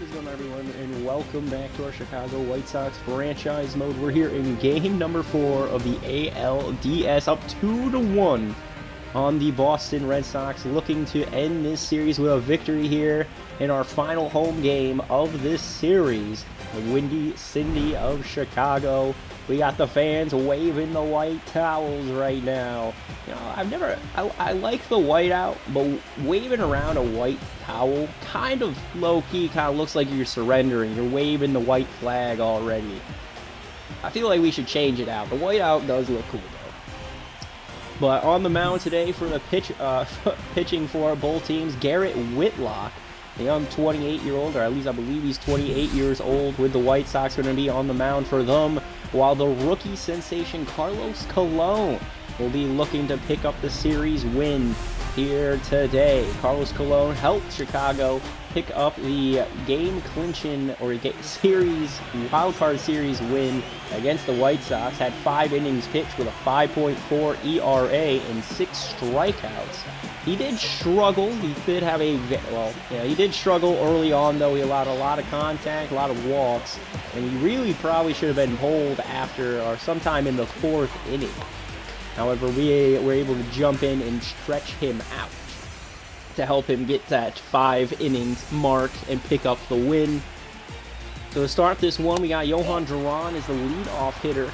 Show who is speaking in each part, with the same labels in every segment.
Speaker 1: is going on, everyone, and welcome back to our Chicago White Sox franchise mode. We're here in game number 4 of the ALDS, up 2-1 on the Boston Red Sox, looking to end this series with a victory here in our final home game of this series. The Windy City of Chicago. We got the fans waving the white towels right now. You know, I like the whiteout, but waving around a white towel kind of low-key, kind of looks like you're surrendering. You're waving the white flag already. I feel like we should change it out. The whiteout does look cool, though. But on the mound today for the pitching for both teams, Garrett Whitlock, the young 28-year-old, or at least I believe he's 28 years old, with the White Sox going to be on the mound for them, while the rookie sensation Carlos Colon will be looking to pick up the series win here today. Carlos Colon helped Chicago pick up the game-clinching or wildcard series win against the White Sox. Had 5 innings pitched with a 5.4 ERA and 6 strikeouts. He did struggle. He did have he did struggle early on, though. He allowed a lot of contact, a lot of walks, and he really probably should have been pulled after or sometime in the 4th inning. However, we were able to jump in and stretch him out to help him get that 5 innings mark and pick up the win. So to start this one, we got Johan Duran as the leadoff hitter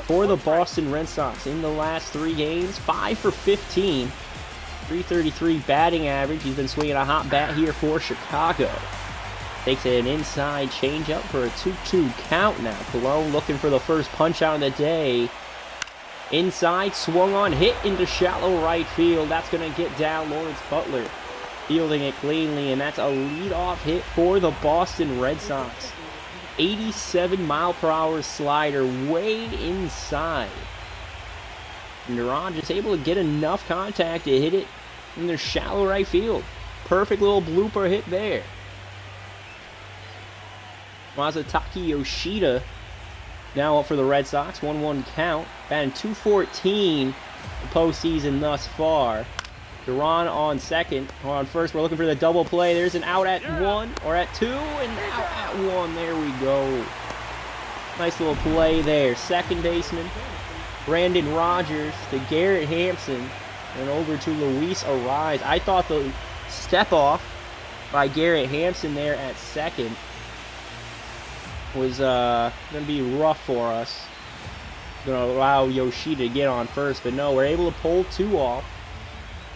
Speaker 1: for the Boston Red Sox in the last 3 games. 5 for 15, 333 batting average. He's been swinging a hot bat here for Chicago. Takes an inside changeup for a 2-2 count now. Colon looking for the first punch out of the day. Inside, swung on, hit into shallow right field. That's going to get down Lawrence Butler, fielding it cleanly, and that's a leadoff hit for the Boston Red Sox. 87-mile-per-hour slider way inside. And Duran just able to get enough contact to hit it in the shallow right field. Perfect little blooper hit there. Masataka Yoshida now up for the Red Sox, 1-1 count. Batting .214 the postseason thus far. Duran on second, or on first. We're looking for the double play. There's an out at 1 or at 2, and out at 1. There we go. Nice little play there. Second baseman Brandon Rogers to Garrett Hampson, and over to Luis Ariz. I thought the step off by Garrett Hampson there at second was going to be rough for us. Going to allow Yoshida to get on first, but no, we're able to pull 2 off.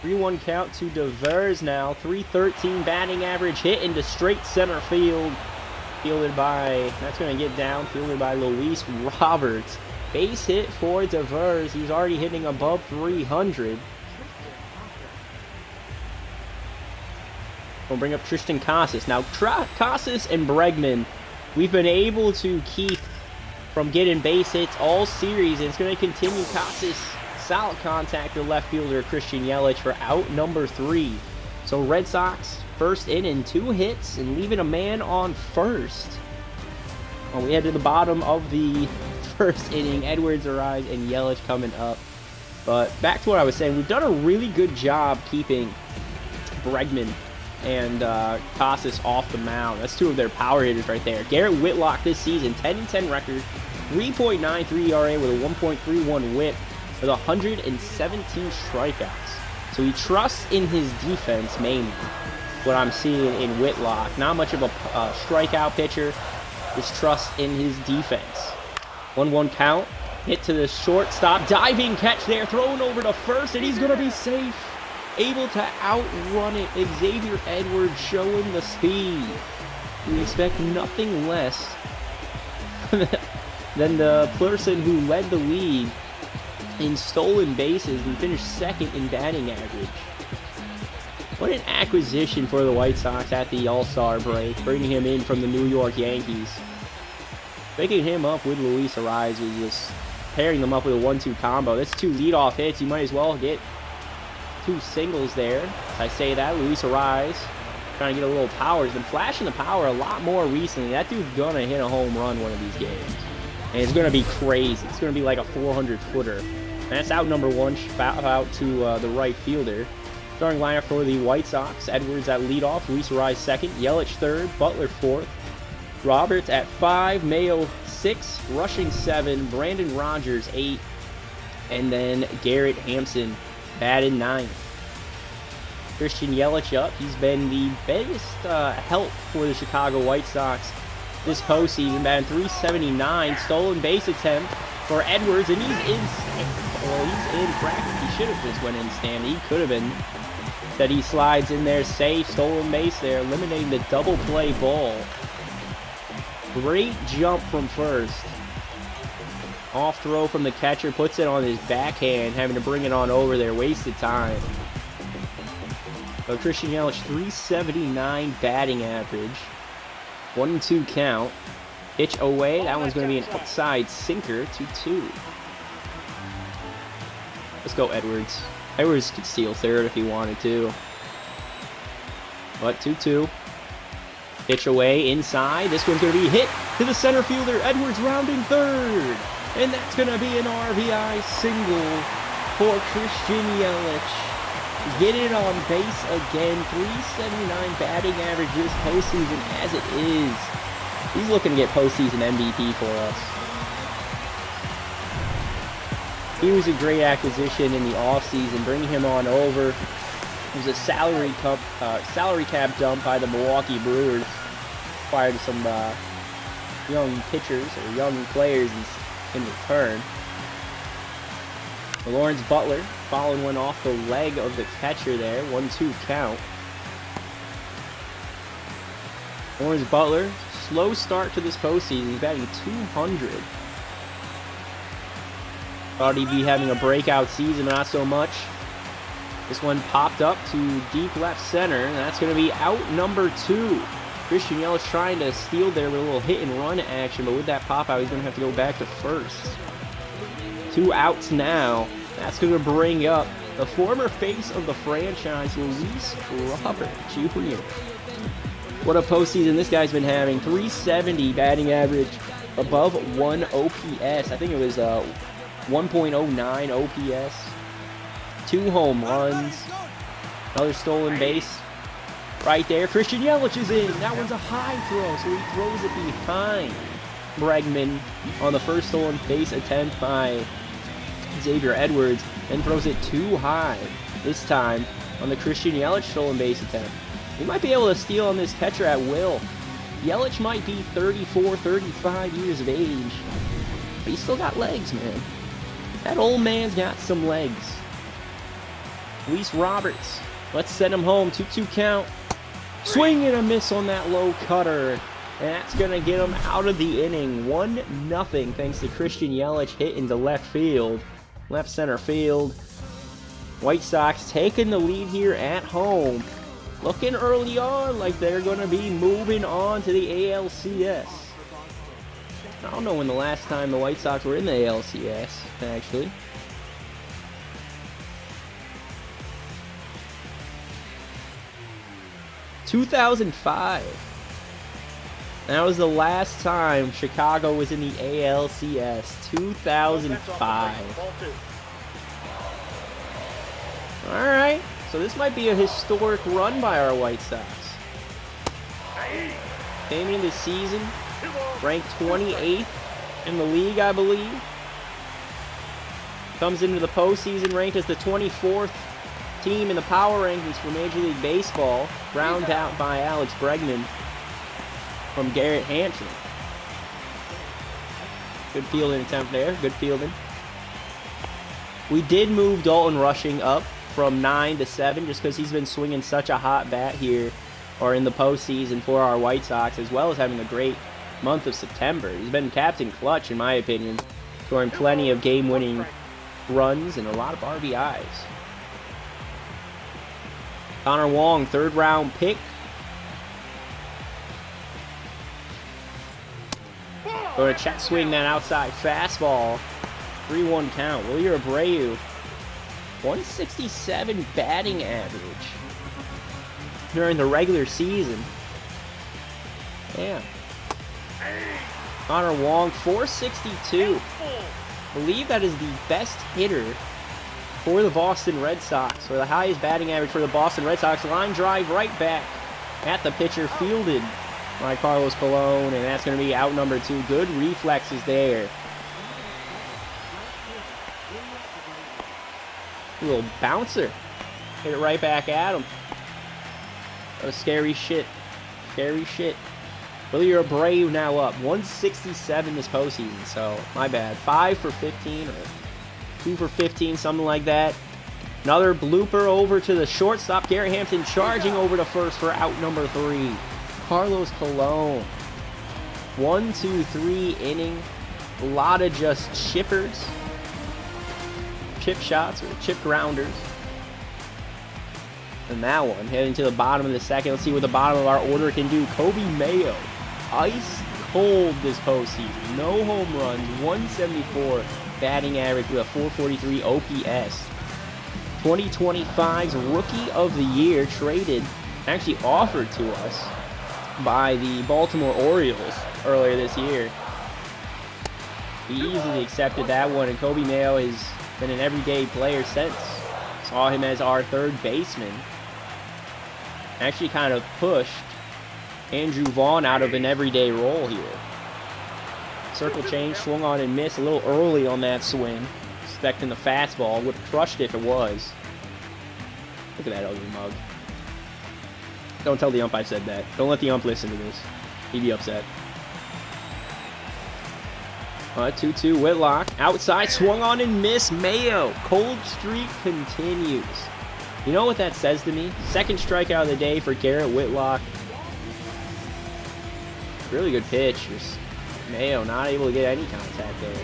Speaker 1: 3-1 count to Devers now. 313 batting average, hit into straight center field. Fielded by, that's going to get down, fielded by Luis Roberts. Base hit for Devers. He's already hitting above 300. We'll bring up Tristan Casas. Now, Casas and Bregman, we've been able to keep from getting base hits all series, and it's going to continue. Casas, solid contact to left fielder Christian Yelich for out number 3. So Red Sox, first inning, 2 hits, and leaving a man on first. Well, we head to the bottom of the first inning. Edwards, Ariz, and Yelich coming up. But back to what I was saying, we've done a really good job keeping Bregman and Casas off the mound. That's 2 of their power hitters right there. Garrett Whitlock this season, 10-10 record, 3.93 ERA with a 1.31 WHIP with 117 strikeouts. So he trusts in his defense mainly, what I'm seeing in Whitlock. Not much of a strikeout pitcher, just trust in his defense. 1-1 count, hit to the shortstop, diving catch there, thrown over to first, and he's going to be safe. Able to outrun it. Xavier Edwards showing the speed. We expect nothing less than the person who led the league in stolen bases and finished second in batting average. What an acquisition for the White Sox at the All-Star break, bringing him in from the New York Yankees. Picking him up with Luis Ariz was just pairing them up with a 1-2 combo. That's 2 leadoff hits. You might as well get 2 singles there. As I say that, Luis Ariz trying to get a little power. He's been flashing the power a lot more recently. That dude's going to hit a home run one of these games. And it's going to be crazy. It's going to be like a 400-footer. And that's out number 1, out to the right fielder. Starting lineup for the White Sox: Edwards at leadoff, Luis Rise second, Yelich third, Butler fourth, Roberts at 5, Mayo 6, rushing 7, Brandon Rogers 8, and then Garrett Hampson batting 9th. Christian Yelich up. He's been the biggest help for the Chicago White Sox this postseason, batting .379, stolen base attempt for Edwards, and he's in. Well, he's in practice. He should have just went in stand. He could have been. That he slides in there safe, stolen base there, eliminating the double play ball. Great jump from first. Off throw from the catcher, puts it on his backhand, having to bring it on over there. Wasted time. So Christian Yelich, .379 batting average. 1-2 count. Pitch away. That one's going to be an outside sinker. 2-2. Let's go Edwards. Edwards could steal third if he wanted to. But 2-2. Pitch away inside. This one's going to be hit to the center fielder. Edwards rounding third. And that's going to be an RBI single for Christian Yelich. Getting on base again. .379 batting average this postseason as it is. He's looking to get postseason MVP for us. He was a great acquisition in the offseason, bringing him on over. It was a salary cap dump by the Milwaukee Brewers. Acquired some young pitchers or young players in return. Lawrence Butler following one off the leg of the catcher there. 1-2 count. Lawrence Butler, slow start to this postseason. He's batting .200. Thought he'd be having a breakout season, not so much. This one popped up to deep left center, and that's going to be out number 2. Christian Yelich trying to steal there with a little hit and run action, but with that pop out, he's going to have to go back to first. 2 outs now. That's going to bring up the former face of the franchise, Luis Robert Jr. What a postseason this guy's been having. .370 batting average, above 1 OPS. I think it was 1.09 OPS, 2 home runs, another stolen base right there. Christian Yelich is in. That one's a high throw, so he throws it behind Bregman on the first stolen base attempt by Xavier Edwards, then throws it too high this time on the Christian Yelich stolen base attempt. He might be able to steal on this catcher at will. Yelich might be 34, 35 years of age, but he's still got legs, man. That old man's got some legs. Luis Roberts. Let's send him home. 2-2 count. Swing and a miss on that low cutter. And that's going to get him out of the inning. 1-0 thanks to Christian Yelich hit into left field. Left center field. White Sox taking the lead here at home. Looking early on like they're going to be moving on to the ALCS. I don't know when the last time the White Sox were in the ALCS, actually. ...2005. That was the last time Chicago was in the ALCS. 2005. Alright, so this might be a historic run by our White Sox. Came into the season ranked 28th in the league, I believe. Comes into the postseason ranked as the 24th team in the power rankings for Major League Baseball, rounded out by Alex Bregman from Garrett Hampson. Good fielding attempt there, good fielding. We did move Dalton Rushing up from 9 to 7 just because he's been swinging such a hot bat here or in the postseason for our White Sox, as well as having a great month of September. He's been Captain Clutch, in my opinion, scoring plenty of game-winning runs and a lot of RBIs. Connor Wong, 3rd round pick. Going to check swing that outside fastball. 3-1 count. Wilyer Abreu, 167 batting average during the regular season. Damn. Connor Wong, 462. I believe that is the best hitter for the Boston Red Sox, or the highest batting average for the Boston Red Sox. Line drive right back at the pitcher, fielded by Carlos Colon, and that's going to be out number 2. Good reflexes there. A little bouncer. Hit it right back at him. That was scary shit. Scary shit. Billy Abreu now up. 167 this postseason, so my bad. 5 for 15 or 2 for 15, something like that. Another blooper over to the shortstop. Garrett Hampton charging over to first for out number 3. Carlos Colon. 1, 2, 3 inning. A lot of just chippers. Chip shots or chip grounders. And that one heading to the bottom of the second. Let's see what the bottom of our order can do. Kobe Mayo, ice cold this postseason. No home runs, 174 batting average with a 443 OPS. 2025's Rookie of the Year, traded, actually offered to us by the Baltimore Orioles earlier this year. We easily accepted that one, and Kobe Mayo has been an everyday player since. Saw him as our third baseman. Actually kind of pushed Andrew Vaughn out of an everyday role here. Circle change, swung on and missed a little early on that swing. Expecting the fastball, would have crushed it if it was. Look at that ugly mug. Don't tell the ump I said that. Don't let the ump listen to this. He'd be upset. 2-2 Whitlock. Outside, swung on and missed. Mayo. Cold streak continues. You know what that says to me? Second strikeout of the day for Garrett Whitlock. Really good pitch. Just Mayo not able to get any contact there.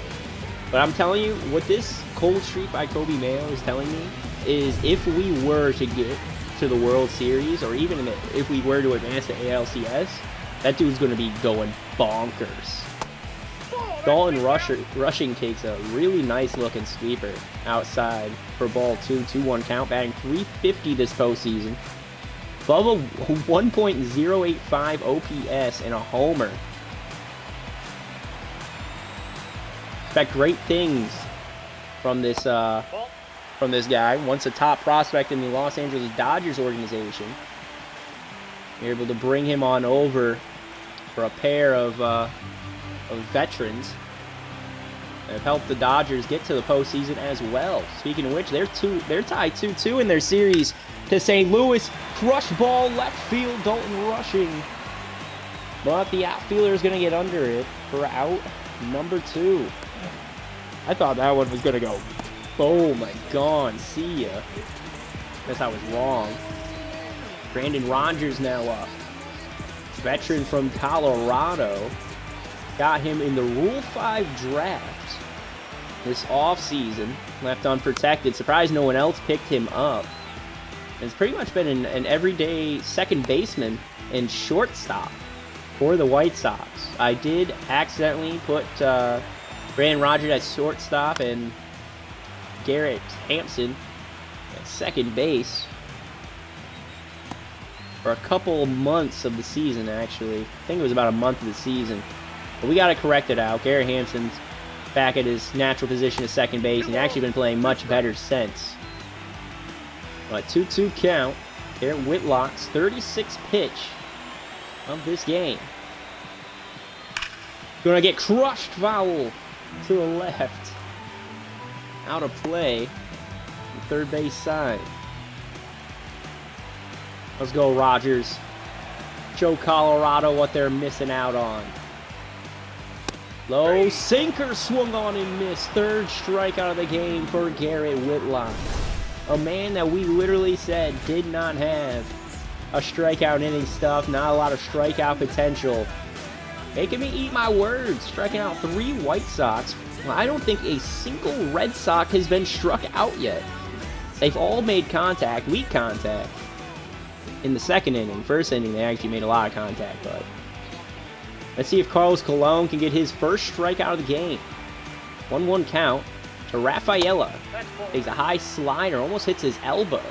Speaker 1: But I'm telling you, what this cold streak by Kobe Mayo is telling me is if we were to get to the World Series, or even if we were to advance to ALCS, that dude's going to be going bonkers. Dalton Rushing takes a really nice looking sweeper outside for ball 2, 2-1 count, batting .350 this postseason. Above a 1.085 OPS and a homer. Expect great things from this guy. Once a top prospect in the Los Angeles Dodgers organization. You're able to bring him on over for a pair of veterans that have helped the Dodgers get to the postseason as well. Speaking of which, they're tied 2-2 in their series to St. Louis. Crush ball left field, Dalton Rushing. But the outfielder is going to get under it for out number 2. I thought that one was going to go, oh my god, see ya. Guess I was wrong. Brandon Rogers now up. Veteran from Colorado. Got him in the Rule 5 draft this offseason. Left unprotected. Surprised no one else picked him up. It's pretty much been an everyday second baseman and shortstop for the White Sox. I did accidentally put Brandon Rogers at shortstop and Garrett Hampton at second base for a couple months of the season, actually. I think it was about a month of the season. But we got to correct it out. Garrett Hampton's back at his natural position at second base, and he's actually been playing much better since. But 2-2 count. Garrett Whitlock's 36th pitch of this game. Gonna get crushed, foul to the left. Out of play. The third base side. Let's go, Rogers. Show Colorado what they're missing out on. Low sinker, swung on and missed. Third strikeout of the game for Garrett Whitlock. A man that we literally said did not have a strikeout inning stuff, not a lot of strikeout potential. Making me eat my words. Striking out 3 White Sox. Well, I don't think a single Red Sox has been struck out yet. They've all made contact, weak contact, in the second inning. First inning, they actually made a lot of contact, but let's see if Carlos Colon can get his first strikeout of the game. 1-1 count to Rafaela. Takes a high slider, almost hits his elbow.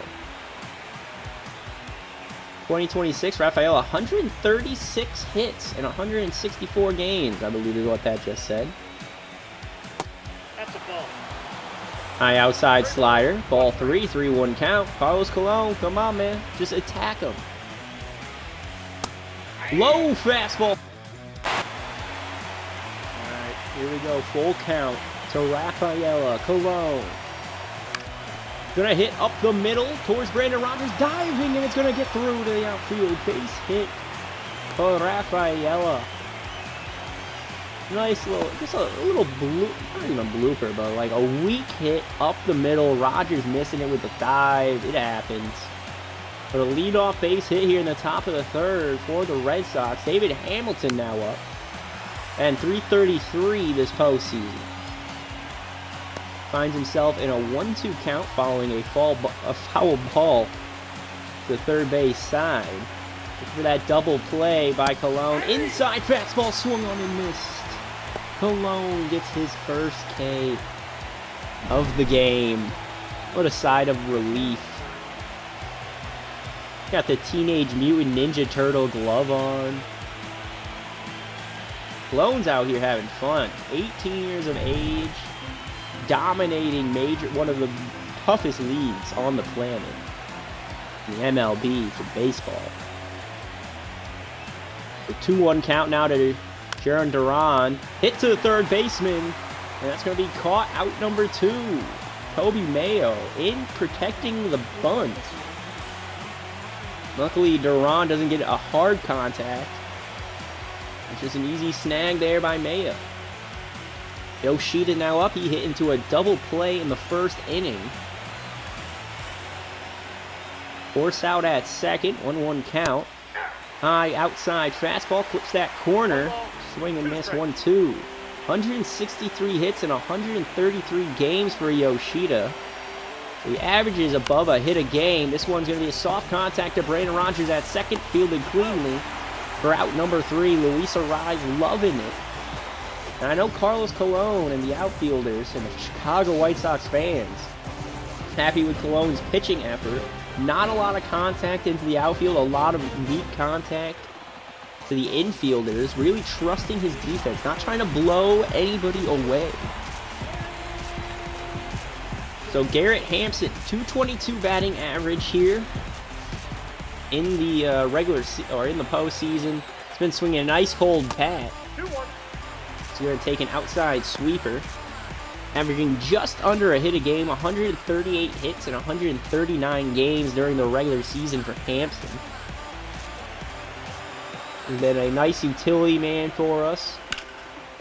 Speaker 1: 2026, Rafaela, 136 hits in 164 games, I believe is what that just said.
Speaker 2: That's a ball.
Speaker 1: High outside slider. Ball 3, 3-1 count. Carlos Colon, come on, man. Just attack him. Low fastball. Alright, here we go. Full count to Rafaela Colon. Gonna hit up the middle towards Brandon Rogers. Diving, and it's gonna get through to the outfield. Base hit for Rafaela. Nice little, just a little not even a blooper, but like a weak hit up the middle. Rogers missing it with the dive. It happens. But a leadoff base hit here in the top of the third for the Red Sox. David Hamilton now up. And 333 this postseason. Finds himself in a 1-2 count following a foul ball to the third base side. Look for that double play by Colon. Inside fastball swung on and missed. Colon gets his first K of the game. What a side of relief. Got the Teenage Mutant Ninja Turtle glove on. Colon's out here having fun. 18 years of age. Dominating one of the toughest leagues on the planet. The MLB for baseball. The 2-1 count now to Jaron Duran. Hit to the third baseman. And that's going to be caught out number 2. Kobe Mayo in protecting the bunt. Luckily, Duran doesn't get a hard contact. It's just an easy snag there by Mayo. Yoshida now up. He hit into a double play in the first inning. Force out at second. 1-1 count. High outside fastball. Clips that corner. Swing and miss. 1-2. 163 hits in 133 games for Yoshida. The average is above a hit a game. This one's going to be a soft contact to Brandon Rogers at second. Fielded cleanly for out number 3. Luis Arraez loving it. And I know Carlos Colon and the outfielders and the Chicago White Sox fans happy with Colon's pitching effort. Not a lot of contact into the outfield, a lot of weak contact to the infielders. Really trusting his defense, not trying to blow anybody away. So Garrett Hampson, 222 batting average here in the in the postseason. He's been swinging a nice cold bat. He's going to take an outside sweeper, averaging just under a hit a game. 138 hits in 139 games during the regular season for Hampson. He's been a nice utility man for us,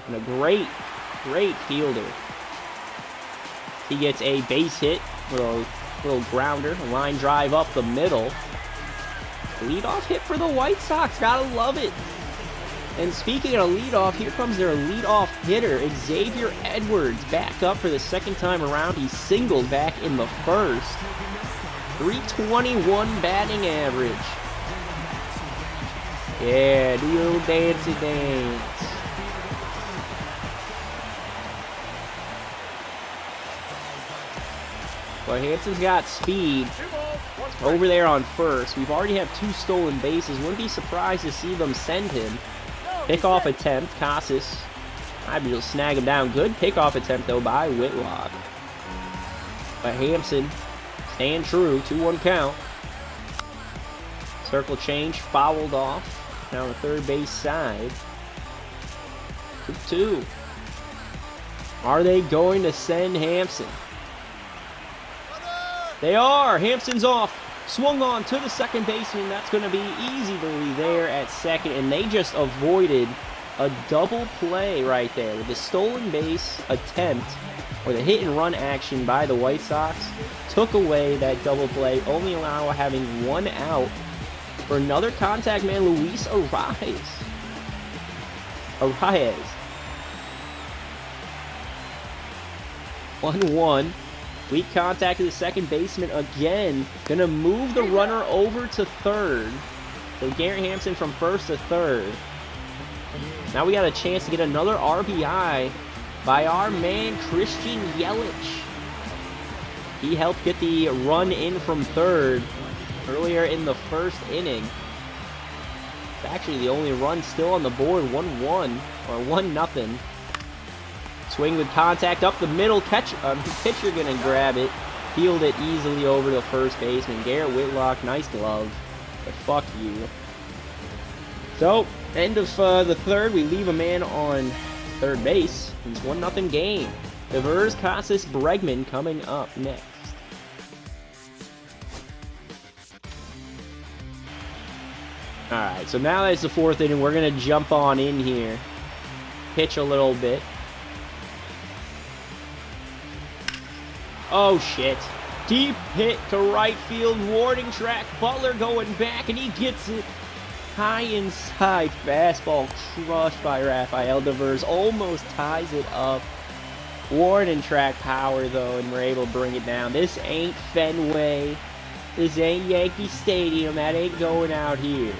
Speaker 1: and a great fielder. He gets a base hit with a little grounder, a line drive up the middle. Leadoff hit for the White Sox, gotta love it. And speaking of leadoff, here comes their leadoff hitter, Xavier Edwards, back up for the second time around. He singled back in the first. 321 batting average. Yeah, do your little dancey dance. Well, Hampson's got speed over there on first. We've already have 2 stolen bases. Wouldn't be surprised to see them send him. Pickoff attempt, Casas. I'd be able to snag him down. Good pickoff attempt, though, by Whitlock. But Hampson staying true. 2-1 count. Circle change, fouled off. Now the third base side. 2-2. Are they going to send Hampson? They are. Hampson's off. Swung on to the second baseman. That's going to be easily there at second. And they just avoided a double play right there. With the stolen base attempt, or the hit and run action by the White Sox, took away that double play, only allowing having 1 out for another contact man, Luis Arraez. 1-1. Weak contact to the second baseman again. Gonna move the runner over to third. So Garrett Hampson from first to third. Now we got a chance to get another RBI by our man Christian Yelich. He helped get the run in from third earlier in the first inning. It's actually the only run still on the board. 1-1 or 1-0. Swing with contact up the middle. Pitcher gonna grab it. Field it easily over to first baseman. Garrett Whitlock, nice glove. But fuck you. So, end of the third. We leave a man on third base. It's 1-0 game. Devers, Casas, Bregman coming up next. Alright, so now that it's the fourth inning, we're going to jump on in here. Pitch a little bit. Oh, shit. Deep hit to right field. Warning track. Butler going back, and he gets it. High inside. Fastball crushed by Rafael Devers. Almost ties it up. Warning track power, though, and we're able to bring it down. This ain't Fenway. This ain't Yankee Stadium. That ain't going out here.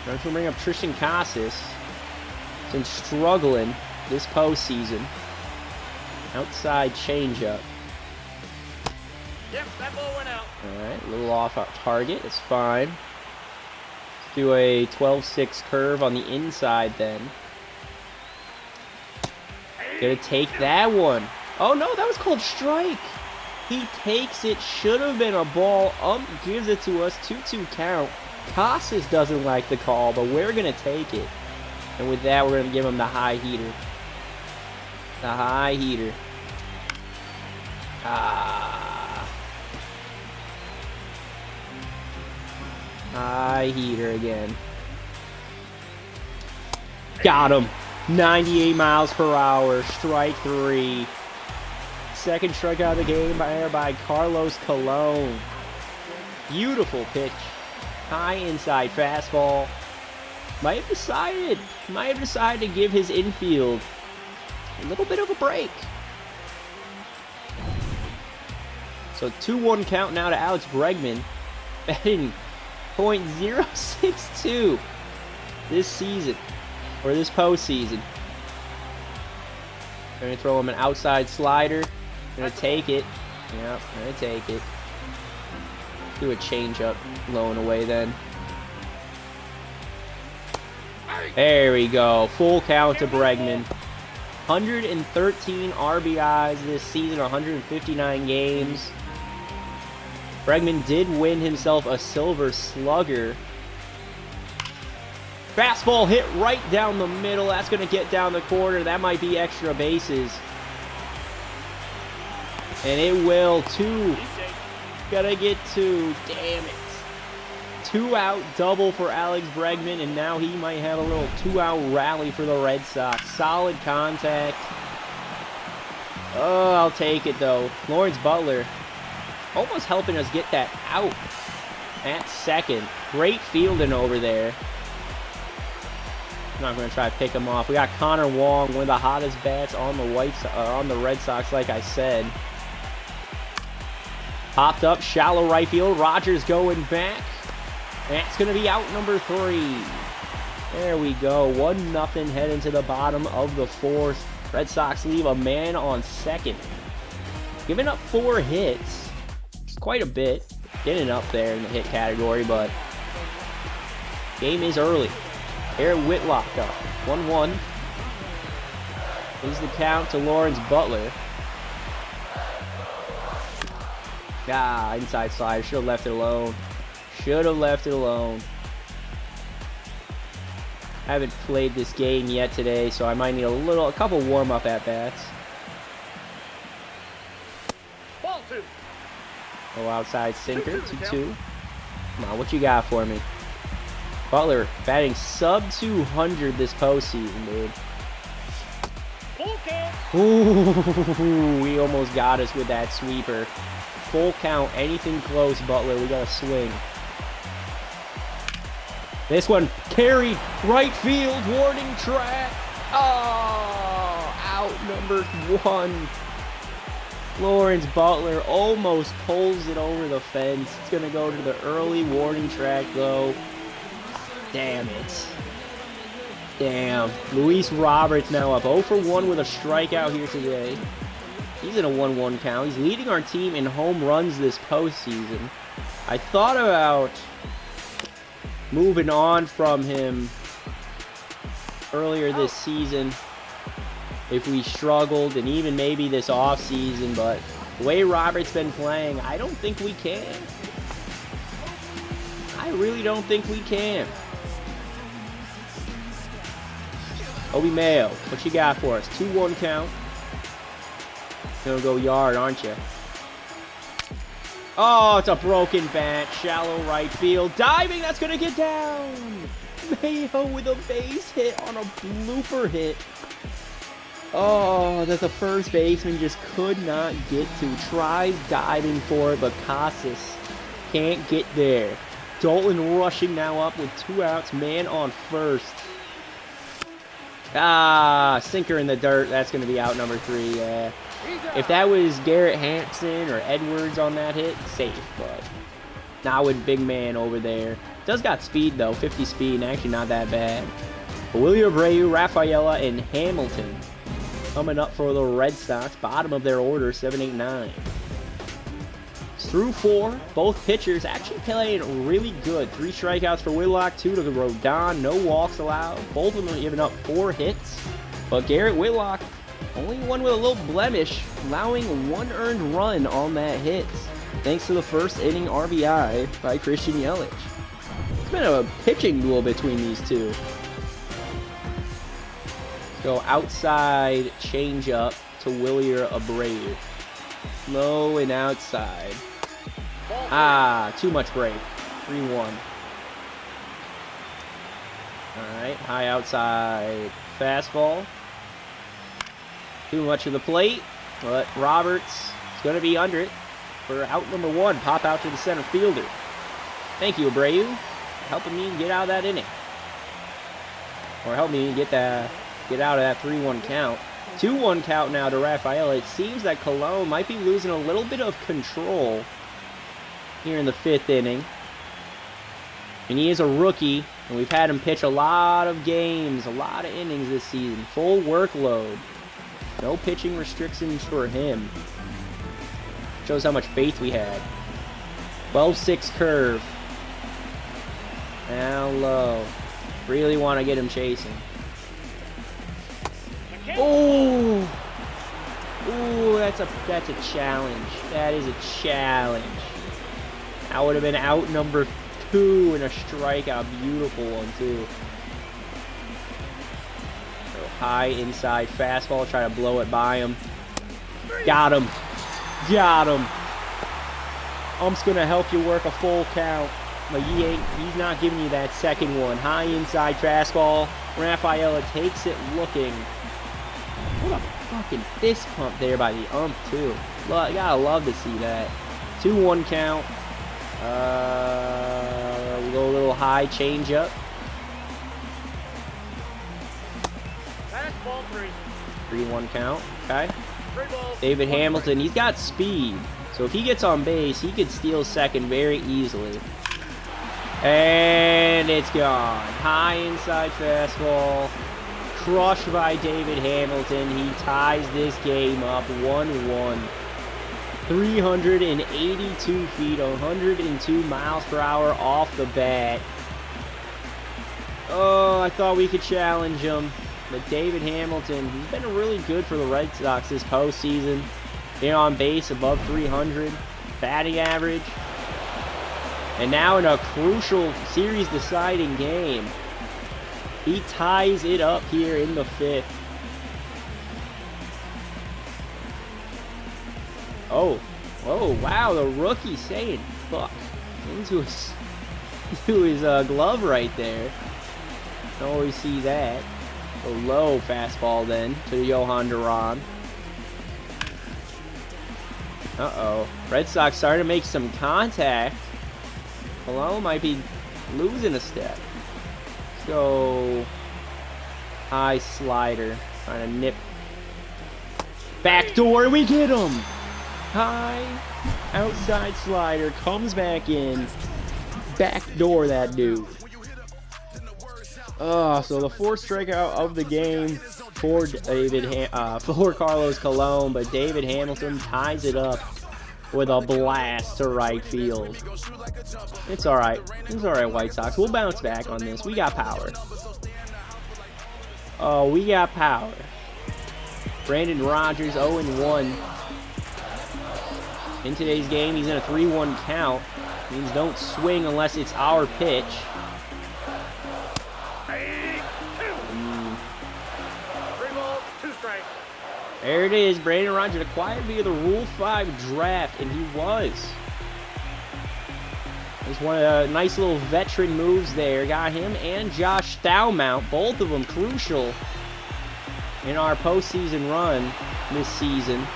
Speaker 1: I'm going to bring up Tristan Casas. He's been struggling this postseason. Outside changeup.
Speaker 2: Yep, that ball went out.
Speaker 1: Alright, a little off our target. It's fine. Let's do a 12-6 curve on the inside then. Gonna take that one. Oh no, that was called strike. He takes it. Should have been a ball. Gives it to us. 2-2 count. Casas doesn't like the call, but we're gonna take it. And with that, we're gonna give him the high heater. The high heater. High heater again. Got him. 98 miles per hour. Strike 3. Second strikeout of the game by Carlos Colon. Beautiful pitch. High inside fastball. Might have decided to give his infield a little bit of a break. So 2-1 count now to Alex Bregman. Batting .062 this season, or this postseason. Gonna throw him an outside slider. Gonna take it. Yep, gonna take it. Do a changeup, low and away then. There we go. Full count to Bregman. 113 RBIs this season, 159 games. Bregman did win himself a Silver Slugger. Fastball hit right down the middle. That's going to get down the corner. That might be extra bases. And it will. 2. Gotta get 2. Damn it. 2-out double for Alex Bregman, and now he might have a little 2-out rally for the Red Sox. Solid contact. Oh, I'll take it, though. Lawrence Butler almost helping us get that out at second. Great fielding over there. I'm not going to try to pick him off. We got Connor Wong, one of the hottest bats on the Red Sox, like I said. Popped up, shallow right field. Rogers going back. That's going to be out number 3. There we go. 1-0 heading to the bottom of the fourth. Red Sox leave a man on second. Giving up 4 hits. It's quite a bit. Getting up there in the hit category, but game is early. Garrett Whitlock up. 1-1. Is the count to Lawrence Butler. Inside slider. Should have left it alone. Should have left it alone. I haven't played this game yet today, so I might need a couple warm-up at-bats.
Speaker 2: Ball 2.
Speaker 1: Oh, outside sinker. 2-2. Come on, what you got for me? Butler batting sub 200 this postseason, dude.
Speaker 2: Full count.
Speaker 1: Ooh, he almost got us with that sweeper. Full count, anything close, Butler. We got to swing. This one carried right field, warning track. Oh, out number 1. Lawrence Butler almost pulls it over the fence. It's going to go to the early warning track, though. Damn it. Damn. Luis Roberts now up 0 for 1 with a strikeout here today. He's in a 1-1 count. He's leading our team in home runs this postseason. I thought about moving on from him earlier this season. if we struggled, and even maybe this offseason, but the way Robert's been playing, I don't think we can. I really don't think we can. Obi Mayo, what you got for us? 2-1 count. Gonna go yard, aren't you? Oh, it's a broken bat. Shallow right field. Diving, that's gonna get down. Mayo with a base hit on a blooper hit. Oh, that the first baseman just could not get to. Tries diving for it, but Casas can't get there. Dalton rushing now up with 2 outs. Man on first. Ah, sinker in the dirt. That's going to be out number 3, yeah. If that was Garrett Hampson or Edwards on that hit, safe, but not with big man over there. Does got speed, though. 50 speed, and actually not that bad. William Abreu, Rafaela, and Hamilton coming up for the Red Sox. Bottom of their order, 7, 8, 9. Through 4, both pitchers actually playing really good. 3 strikeouts for Whitlock, 2 to Rodon, no walks allowed. Both of them giving up 4 hits. But Garrett Whitlock, only one with a little blemish, allowing 1 earned run on that hit, thanks to the first inning RBI by Christian Yelich. It's been a pitching duel between these two. Go outside changeup to Willier Abreu. Low and outside. Ah, too much break. 3-1. Alright, high outside fastball. Too much of the plate, but Roberts is going to be under it for out number 1. Pop out to the center fielder. Thank you, Abreu, helping me get out of that inning. Or help me get out of that 3-1 count. 2-1 count now to Rafael. It seems that Colon might be losing a little bit of control here in the 5th inning. And he is a rookie, and we've had him pitch a lot of games, a lot of innings this season. Full workload. No pitching restrictions for him. Shows how much faith we had. 12-6 curve. Down low. Really want to get him chasing. Oh! Ooh, that's a challenge. That is a challenge. That would have been out number 2 and a strikeout. Beautiful one, too. So high inside fastball. Try to blow it by him. Got him. Got him. Ump's going to help you work a full count. But he's not giving you that second one. High inside fastball. Rafaela takes it looking. What a fucking fist pump there by the ump, too. You gotta love to see that. 2-1 count. We go a little high changeup.
Speaker 2: That's ball 3.
Speaker 1: 3-1 count. Okay.
Speaker 2: 3 balls.
Speaker 1: David Hamilton, he's got speed. So if he gets on base, he could steal second very easily. And it's gone. High inside fastball. Crushed by David Hamilton. He ties this game up 1-1. 382 feet, 102 miles per hour off the bat. Oh, I thought we could challenge him. But David Hamilton, he's been really good for the Red Sox this postseason. Being on base above 300. Batting average. And now in a crucial series-deciding game, he ties it up here in the 5th. Oh, wow, the rookie saying fuck into his glove right there. Don't always see that. A low fastball then to Johan Duran. Uh-oh. Red Sox starting to make some contact. Colon might be losing a step. Let's go high slider. Trying to nip. Backdoor, we get him! High outside slider comes back in. Backdoor that dude. So the 4th strikeout of the game for for Carlos Colon, but David Hamilton ties it up with a blast to right field. It's all right. It's all right, White Sox. We'll bounce back on this. We got power. Oh, we got power. Brandon Rogers 0-1. In today's game, he's in a 3-1 count. Means don't swing unless it's our pitch. There it is. Brandon Rogers acquired via the Rule 5 draft, and he was. There's one of the nice little veteran moves there. Got him and Josh Stoumount, both of them crucial in our postseason run this season.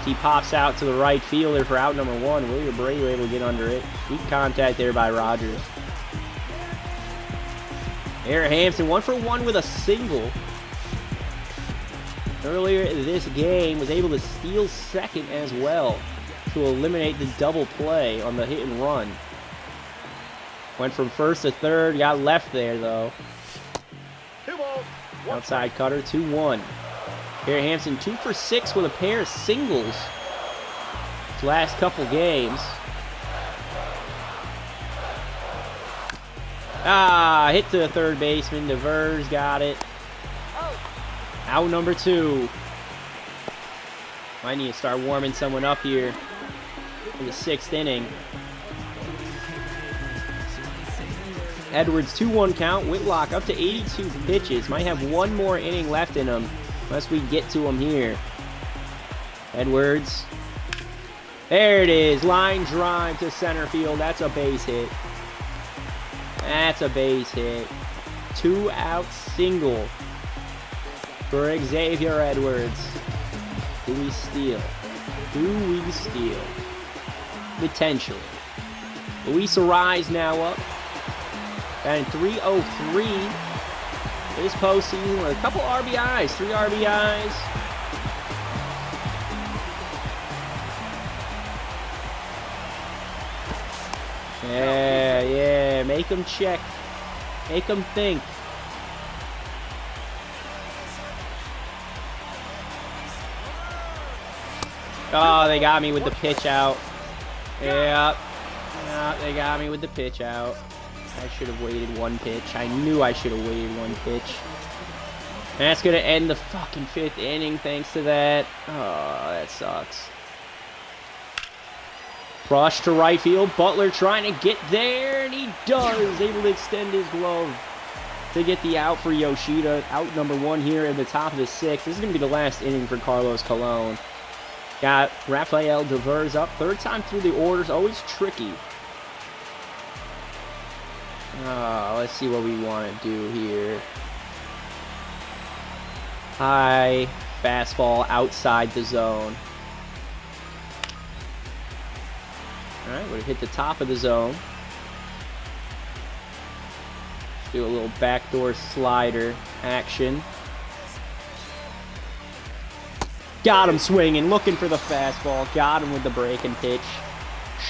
Speaker 1: He pops out to the right fielder for out number 1. William Abreu able to get under it. Weak contact there by Rogers. Eric Hampson 1-for-1 with a single. Earlier this game was able to steal second as well to eliminate the double play on the hit and run. Went from first to third, got left there though. Outside cutter, 2-1. Eric Hampson 2-for-6 with a pair of singles his last couple games. Hit to the third baseman. Devers got it. Out number 2. Might need to start warming someone up here in the 6th inning. Edwards 2-1 count. Whitlock up to 82 pitches. Might have one more inning left in him unless we get to him here. Edwards. There it is. Line drive to center field. That's a base hit. That's a base hit. 2-out single for Xavier Edwards. Do we steal? Do we steal? Potentially. Luis Arise now up. And 303 this postseason with a couple RBIs. 3 RBIs. Yeah. Make them check. Make them think. Oh, they got me with the pitch out. Yep. They got me with the pitch out. I should have waited 1 pitch. I knew I should have waited 1 pitch. And that's going to end the fucking 5th inning thanks to that. Oh, that sucks. Rush to right field. Butler trying to get there, and he does. Able to extend his glove to get the out for Yoshida. Out number 1 here in the top of the 6th. This is going to be the last inning for Carlos Colon. Got Rafael Devers up. 3rd time through the orders. Always tricky. Let's see what we want to do here. High fastball outside the zone. Alright, we'll hit the top of the zone. Do a little backdoor slider action. Got him swinging, looking for the fastball. Got him with the breaking pitch.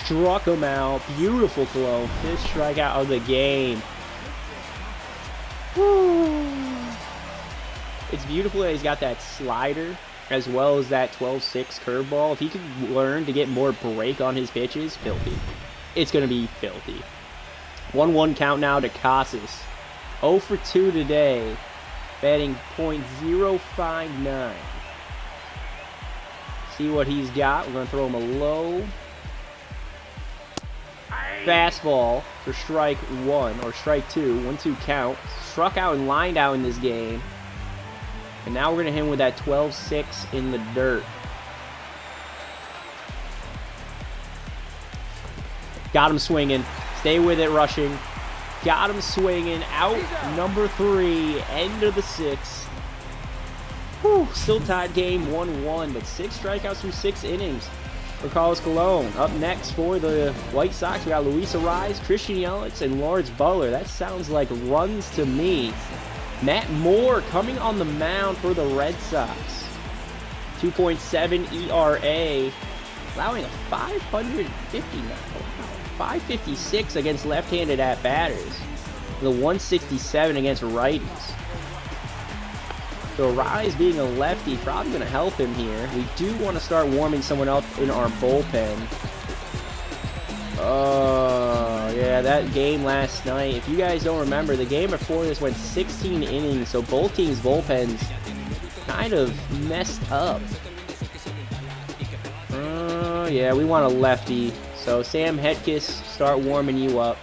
Speaker 1: Struck him out. Beautiful Colon. 5th strikeout of the game. Woo. It's beautiful that he's got that slider as well as that 12-6 curveball. If he could learn to get more break on his pitches, filthy. It's going to be filthy. 1-1 count now to Casas. 0 for 2 today. Batting .059. See what he's got. We're going to throw him a low fastball for strike 1 or strike 2. 1-2 count. Struck out and lined out in this game. And now we're going to hit him with that 12-6 in the dirt. Got him swinging. Stay with it, rushing. Got him swinging. Out number 3. End of the 6th. Whew, still tied game 1-1, but 6 strikeouts through 6 innings for Carlos Colon. Up next for the White Sox, we got Luis Arise, Christian Yelich, and Lawrence Butler. That sounds like runs to me. Matt Moore coming on the mound for the Red Sox. 2.7 ERA, allowing a 556 against left-handed at-batters. The 167 against righties. So Rise being a lefty probably going to help him here. We do want to start warming someone up in our bullpen. Oh, yeah, that game last night. If you guys don't remember, the game before this went 16 innings, so both teams' bullpens kind of messed up. Yeah, we want a lefty. So Sam Hetkes, start warming you up.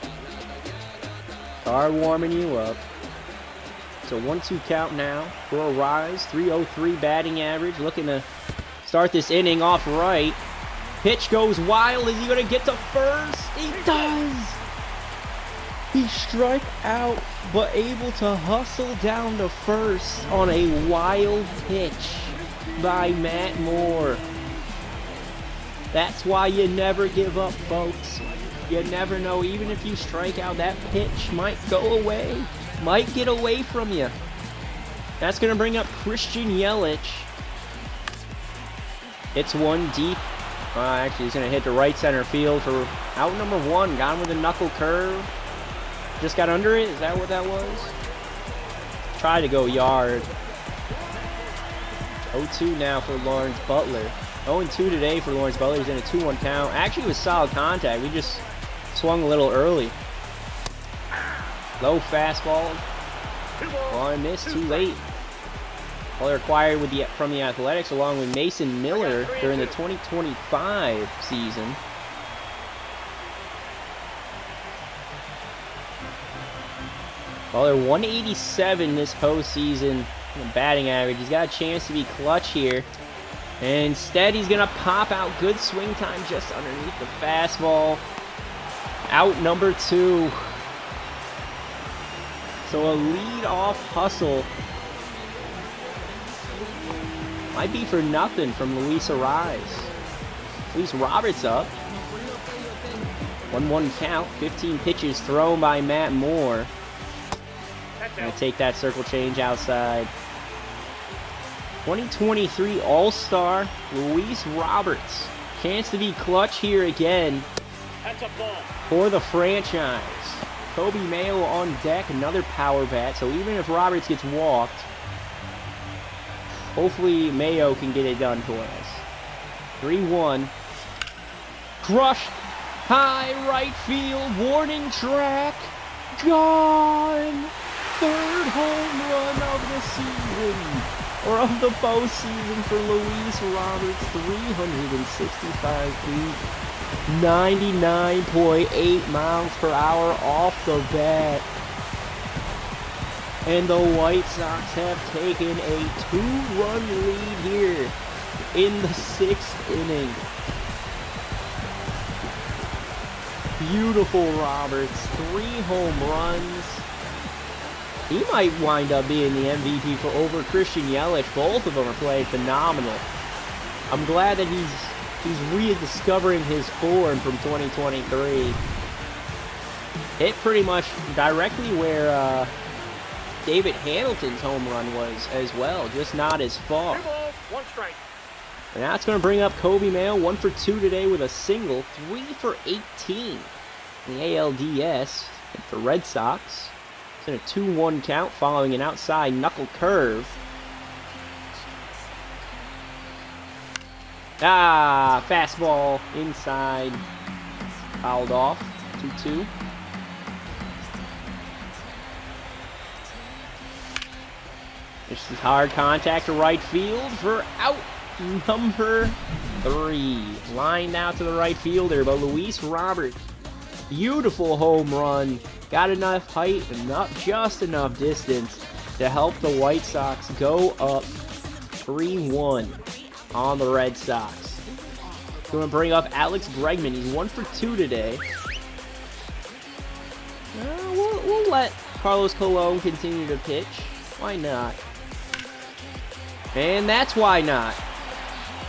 Speaker 1: Start warming you up. So 1-2 count now for a rise. 303 batting average. Looking to start this inning off right. Pitch goes wild. Is he going to get to first? He does! He struck out, but able to hustle down to first on a wild pitch by Matt Moore. That's why you never give up, folks. You never know. Even if you strike out, that pitch might go away. Might get away from you. That's going to bring up Christian Yelich. It's one deep. Actually, he's going to hit the right center field for out number 1. Got him with a knuckle curve. Just got under it. Is that what that was? Try to go yard. 0-2 now for Lawrence Butler. 0-2 today for Lawrence Butler. He's in a 2-1 count. Actually, it was solid contact. We just swung a little early. Low fastball. Well, I missed. Too late. Butler acquired from the Athletics along with Mason Miller during the 2025 season. Butler 187 this postseason in batting average. He's got a chance to be clutch here. And instead, he's going to pop out. Good swing time just underneath the fastball. Out number 2. So a lead-off hustle. Might be for nothing from Luis Arraez. Luis Roberts up. 1-1 count. 15 pitches thrown by Matt Moore. Gonna take that circle change outside. 2023 All-Star Luis Roberts. Chance to be clutch here again for the franchise. Kobe Mayo on deck, another power bat. So even if Roberts gets walked, hopefully Mayo can get it done for us. 3-1. Crushed. High right field. Warning track. Gone. Third home run of the season. Or of the postseason for Luis Roberts. 365 feet. 99.8 miles per hour off the bat. And the White Sox have taken a 2-run lead here in the 6th inning. Beautiful Roberts, 3 home runs. He might wind up being the MVP for over Christian Yelich. Both of them are playing phenomenal. I'm glad that he's rediscovering his form from 2023. Hit pretty much directly where David Hamilton's home run was as well, just not as far.
Speaker 2: 2 balls, 1 strike.
Speaker 1: And that's going to bring up Kobe Mayo, 1 for 2 today with a single, 3 for 18 in the ALDS. And for Red Sox, it's in a 2-1 count following an outside knuckle curve. Fastball inside, fouled off, 2-2. This is hard contact to right field for out number 3. Lined out to the right fielder, but Luis Roberts. Beautiful home run. Got enough height and not just enough distance to help the White Sox go up 3-1 on the Red Sox. Going to bring up Alex Bregman. He's 1 for 2 today. We'll let Carlos Colon continue to pitch. Why not? And that's why not.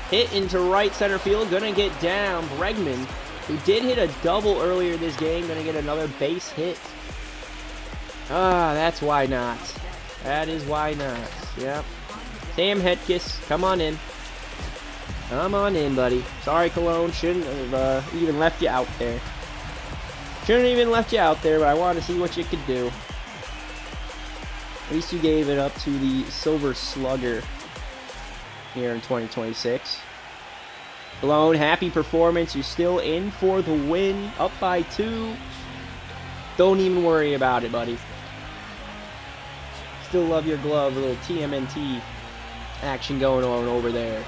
Speaker 1: Hit into right center field. Gonna get down. Bregman, who did hit a double earlier this game, gonna get another base hit. That's why not. That is why not. Yep. Sam Hetkes, come on in. Come on in, buddy. Sorry, Cologne. Shouldn't have even left you out there. Shouldn't even left you out there, but I wanted to see what you could do. At least you gave it up to the Silver Slugger here in 2026. Cologne, happy performance. You're still in for the win. Up by 2. Don't even worry about it, buddy. Still love your glove, a little TMNT action going on over there.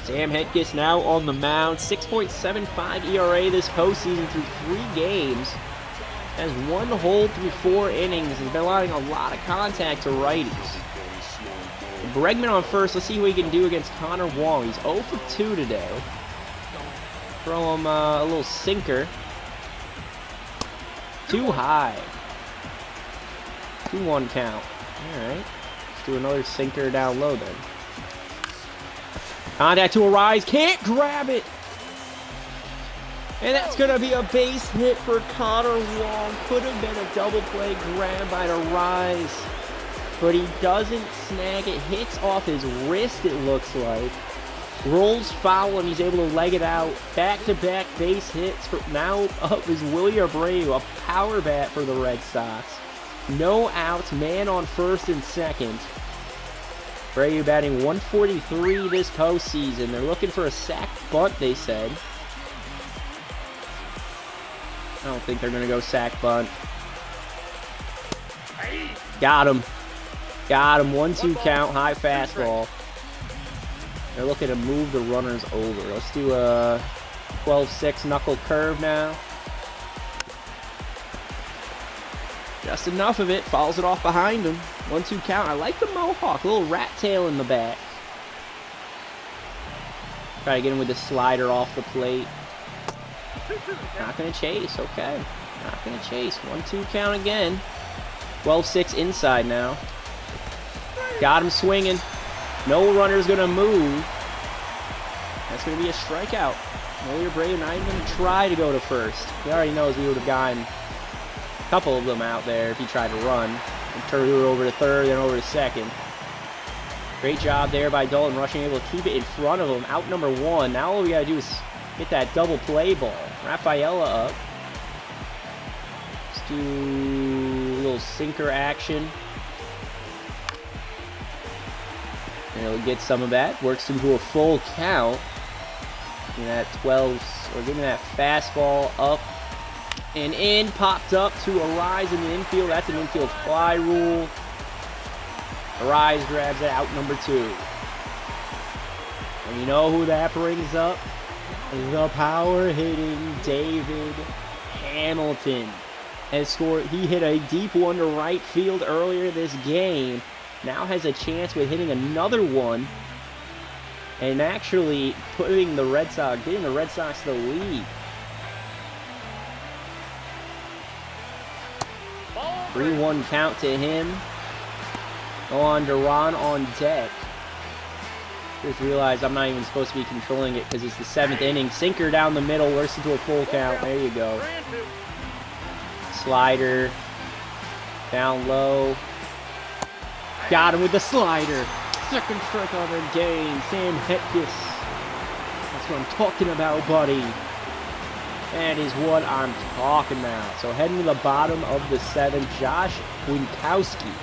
Speaker 1: Sam Hetkus now on the mound. 6.75 ERA this postseason through 3 games. Has 1 hold through 4 innings. Has been allowing a lot of contact to righties. Bregman on first. Let's see what he can do against Connor Wong. He's 0 for 2 today. Throw him a little sinker. Too high. 2-1 count. Alright. Let's do another sinker down low then. Contact to Arise. Can't grab it. And that's going to be a base hit for Connor Wong. Could have been a double play grab by Arise. But he doesn't snag it. Hits off his wrist, it looks like. Rolls foul, and he's able to leg it out. Back-to-back base hits. Now up is Willie Abreu, a power bat for the Red Sox. No outs, man on first and second. Abreu batting 143 this postseason. They're looking for a sac bunt, they said. I don't think they're going to go sac bunt. Got him. Got him. 1-2 count. High fastball. They're looking to move the runners over. Let's do a 12-6 knuckle curve now. Just enough of it. Fouls it off behind him. 1-2 count. I like the mohawk. A little rat tail in the back. Try to get him with the slider off the plate. Not going to chase. Okay. Not going to chase. 1-2 count again. 12-6 inside now. Got him swinging. No runner's going to move. That's going to be a strikeout. Willie Abreu not even going to try to go to first. He already knows he would have gotten a couple of them out there if he tried to run. And turn it over to third, then over to second. Great job there by Dalton Rushing, able to keep it in front of him. Out number 1. Now all we got to do is hit that double play ball. Rafaela up. Let's do a little sinker action. And he'll get some of that. Works into a full count. Getting that 12, or getting that fastball up and in. Popped up to Arise in the infield. That's an infield fly rule. Arise grabs it, out number 2. And you know who that brings up? The power hitting David Hamilton has scored. He hit a deep one to right field earlier this game. Now has a chance with hitting another one and actually getting the Red Sox the lead. 3-1 count to him. Go on to Ron on deck. Just realized I'm not even supposed to be controlling it because it's the 7th inning. Sinker down the middle, works into a full count. There you go. Slider. Down low. Got him with the slider. Second strikeout of the game. Sam Hetkus. That's what I'm talking about, buddy. That is what I'm talking about. So heading to the bottom of the 7th, Josh Winkowski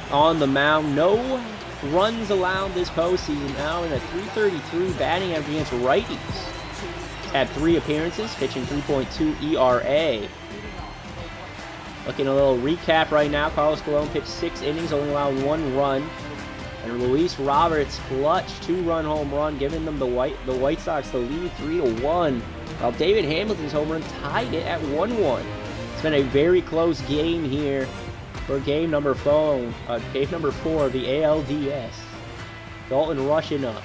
Speaker 1: on the mound. No runs allowed this postseason. Now in a .333 batting average against righties. Had 3 appearances, pitching 3.2 ERA. Looking a little recap right now. Carlos Colon pitched 6 innings, only allowed 1 run. And Luis Roberts clutch 2-run home run, giving them the White Sox the lead 3-1. While David Hamilton's home run tied it at 1-1. It's been a very close game here for game number 4 of the ALDS. Dalton rushing up.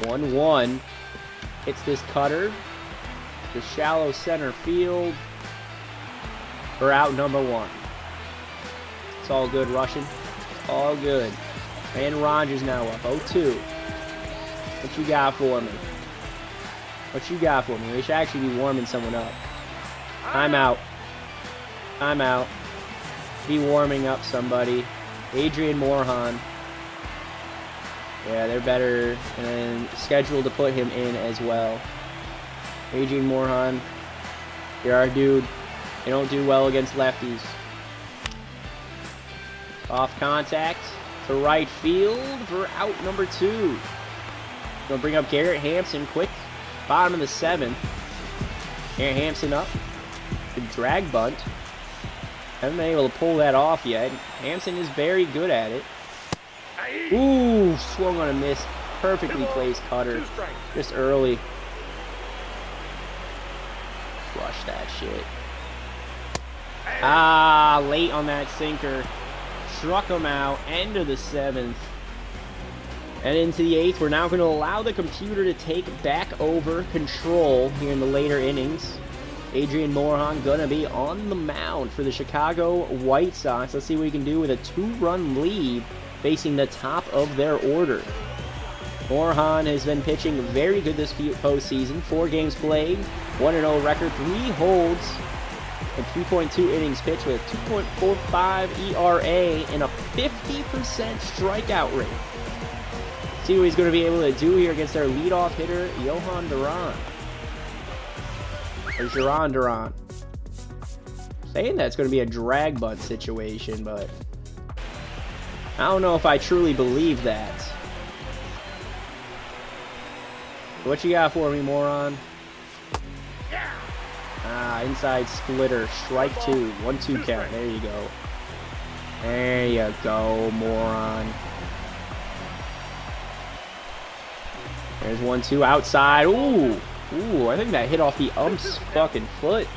Speaker 1: 1-1. Hits this cutter. The shallow center field. For out number 1. It's all good, Russian. All good. And Rogers now up. 0-2. What you got for me? What you got for me? We should actually be warming someone up. I'm out. I'm out. Be warming up somebody. Adrian Morejon. Yeah, they're better and scheduled to put him in as well. Adrian Morejon. You're our dude. They don't do well against lefties. Off contact to right field for out number 2. Gonna bring up Garrett Hampson quick. Bottom of the 7th. Garrett Hampson up. Good drag bunt. Haven't been able to pull that off yet. Hampson is very good at it. Ooh, swung on a miss. Perfectly placed cutter. Just early. Flush that shit. Ah, late on that sinker. Struck him out. End of the 7th. And into the 8th, we're now going to allow the computer to take back over control here in the later innings. Adrian Morejon going to be on the mound for the Chicago White Sox. Let's see what we can do with a 2-run lead facing the top of their order. Morejon has been pitching very good this postseason. 4 games played, 1-0 record, 3 holds, and 3.2 innings pitched with a 2.45 ERA and a 50% strikeout rate. See what he's going to be able to do here against their leadoff hitter, Johan Duran. Or Duran Duran. Saying that it's going to be a drag bunt situation, but I don't know if I truly believe that. What you got for me, moron? Ah, inside splitter. Strike 2. 1-2 count. There you go. There you go, moron. There's 1-2 outside. Ooh. Ooh, I think that hit off the ump's fucking foot.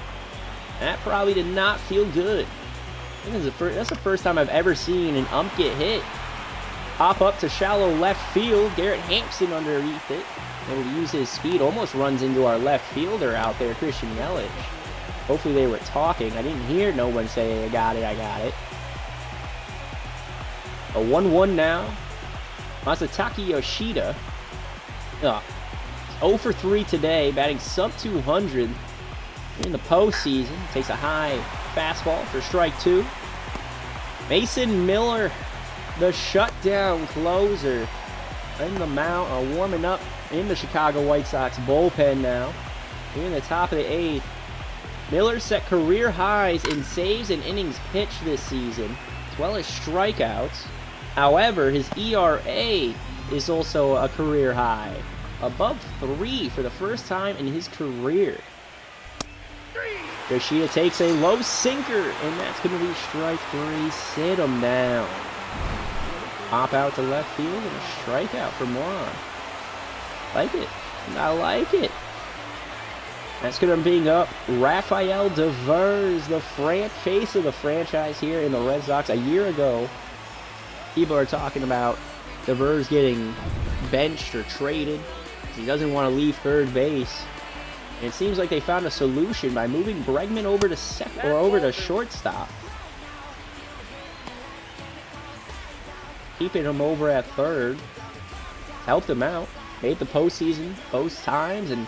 Speaker 1: That probably did not feel good. I think that's the first time I've ever seen an ump get hit. Pop up to shallow left field. Garrett Hampson underneath it. Able to use his speed. Almost runs into our left fielder out there, Christian Yelich. Hopefully they were talking. I didn't hear no one say, I got it, I got it. A 1-1 now. Masataka Yoshida. 0 for 3 today, batting sub 200 in the postseason. Takes a high fastball for strike 2. Mason Miller, the shutdown closer, in the mound, warming up in the Chicago White Sox bullpen now. Here in the top of the 8th. Miller set career highs in saves and innings pitched this season, as well as strikeouts. However, his ERA is also a career high. Above 3 for the first time in his career. Yoshida takes a low sinker, and that's going to be strike 3. Sit him down. Pop out to left field and a strikeout for Moron. Like it. I like it. That's going to bring up Rafael Devers, the face of the franchise here in the Red Sox. A year ago, people are talking about Devers getting benched or traded. He doesn't want to leave third base. And it seems like they found a solution by moving Bregman over to shortstop. Keeping him over at third. Helped him out. Made the postseason both times, and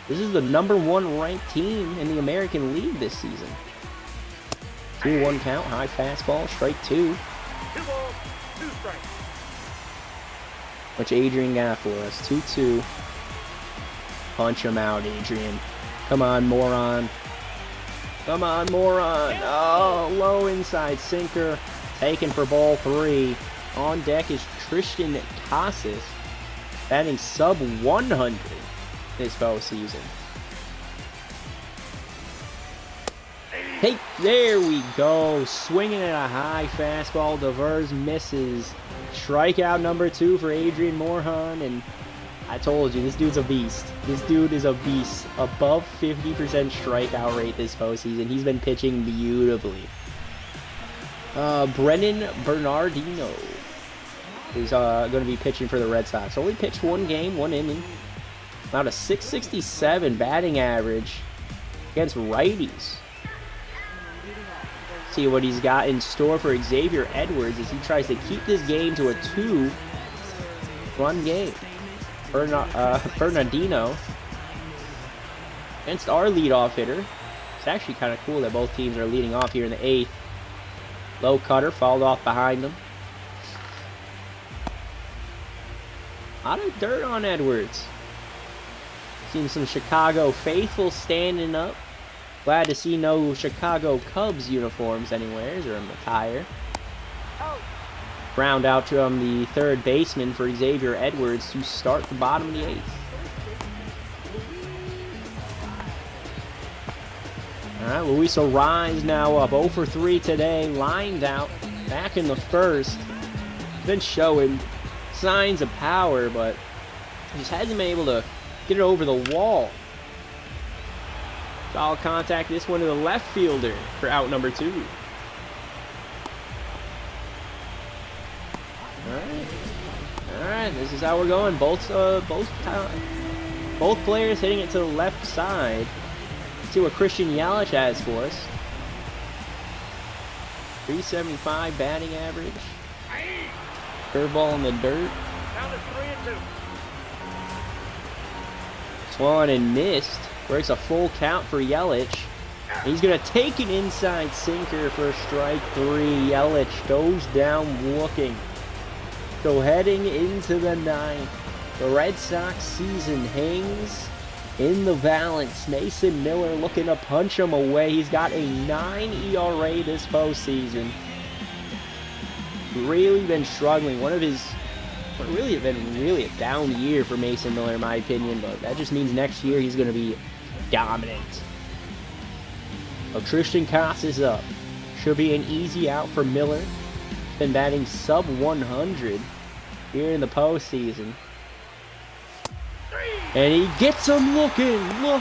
Speaker 1: this is the #1 ranked team in the American League this season. 2-1 count, high fastball, strike 2.
Speaker 2: 2 balls, 2 strikes.
Speaker 1: Which Adrian got for us. 2-2. Punch him out, Adrian. Come on, moron. Come on, moron. Oh, low inside sinker. Taken for ball 3. On deck is Tristan Casas, batting sub 100 this postseason. Hey, there we go. Swinging at a high fastball. Devers misses. Strikeout number 2 for Adrian Morejon, and I told you, this dude's a beast. This dude is a beast. Above 50% strikeout rate this postseason. He's been pitching beautifully. Brennan Bernardino is going to be pitching for the Red Sox. Only pitched 1 game, 1 inning. About a .667 batting average against righties. See what he's got in store for Xavier Edwards as he tries to keep this game to a 2-run game. Bernardino against our leadoff hitter. It's actually kind of cool that both teams are leading off here in the 8th. Low cutter, fouled off behind them. A lot of dirt on Edwards. Seen some Chicago faithful standing up. Glad to see no Chicago Cubs uniforms anywhere or in the tire. Ground out from the third baseman for Xavier Edwards to start the bottom of the 8th. All right, Luis Arise now up 0 for 3 today, lined out back in the first. Been showing signs of power, but just hasn't been able to get it over the wall. Foul contact, this one to the left fielder for out number 2. All right, this is how we're going. Both players hitting it to the left side. Let's see what Christian Yelich has for us. 375 batting average. Curveball in the dirt.
Speaker 2: Down to 3-2.
Speaker 1: Swung and missed. Breaks a full count for Yelich. He's going to take an inside sinker for strike 3. Yelich goes down looking. So heading into the 9th, the Red Sox season hangs in the balance. Mason Miller looking to punch him away. He's got a 9 ERA this postseason. Really been struggling. Really a down year for Mason Miller in my opinion, but that just means next year he's going to be dominant. Well, Christian Casas up. Should be an easy out for Miller. Been batting sub 100 here in the postseason. And he gets him looking low.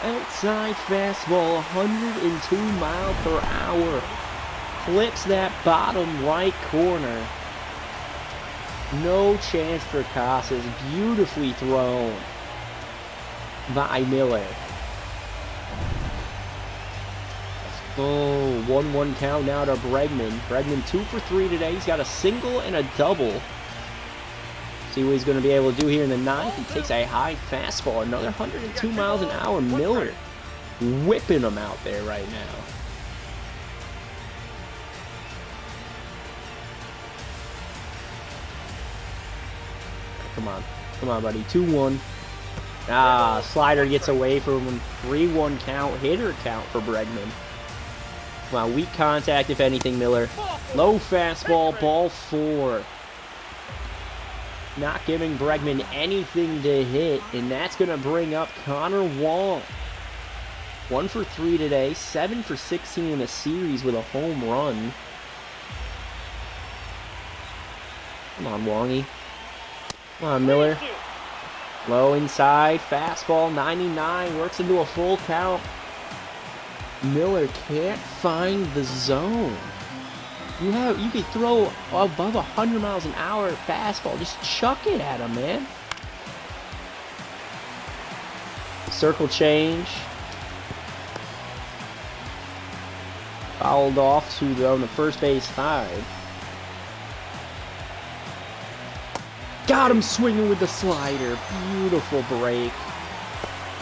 Speaker 1: Outside fastball, 102 miles per hour. Clips that bottom right corner. No chance for Casas. Beautifully thrown by Miller. Oh, 1-1 count now to Bregman. Bregman 2 for 3 today. He's got a single and a double. See what he's going to be able to do here in the 9th. He takes a high fastball. Another 102 miles an hour. Miller whipping him out there right now. Come on. Come on, buddy. 2-1. Ah, slider gets away from him. 3-1 count. Hitter count for Bregman. Come on, weak contact, if anything, Miller. Low fastball, ball 4. Not giving Bregman anything to hit, and that's going to bring up Connor Wong. 1 for 3 today, 7 for 16 in the series with a home run. Come on, Wongy. Come on, Miller. Low inside, fastball, 99, works into a full count. Miller can't find the zone. You could throw above 100 miles an hour fastball. Just chuck it at him, man. Circle change. Fouled off to on the first base side. Got him swinging with the slider. Beautiful break.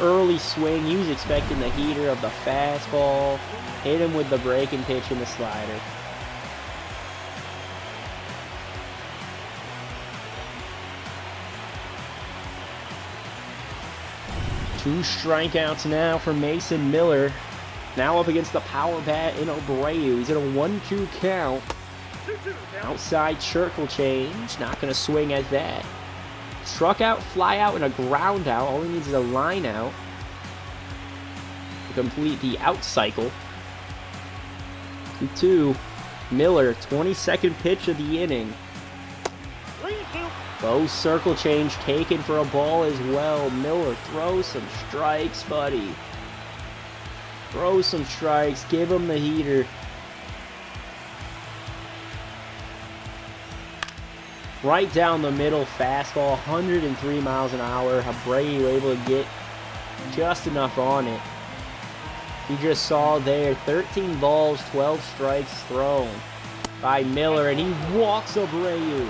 Speaker 1: Early swing. He was expecting the heater of the fastball. Hit him with the breaking pitch and the slider. Two strikeouts now for Mason Miller. Now up against the power bat in Abreu. He's in a 1-2 count. Outside circle change. Not going to swing at that. Struck out, fly out, and a ground out. All he needs is a line out to complete the out cycle. 2-2. Miller, 22nd pitch of the inning. Low circle change taken for a ball as well. Miller throws some strikes, buddy. Throw some strikes. Give him the heater. Right down the middle, fastball, 103 miles an hour. Abreu able to get just enough on it. You just saw there, 13 balls, 12 strikes thrown by Miller, and he walks Abreu.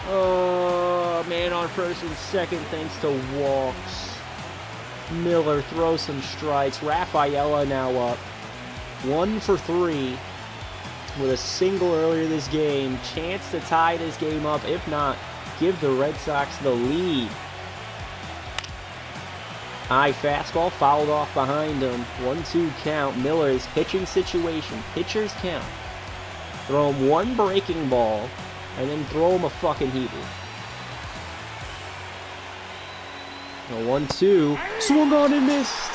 Speaker 1: Oh, man on first and second thanks to walks. Miller throws some strikes. Rafaela now up 1 for 3 with a single earlier this game. Chance to tie this game up. If not, give the Red Sox the lead. High fastball fouled off behind him. 1-2 count. Miller's pitching situation. Pitcher's count. Throw him one breaking ball and then throw him a fucking heater. 1-2. Swung on and missed.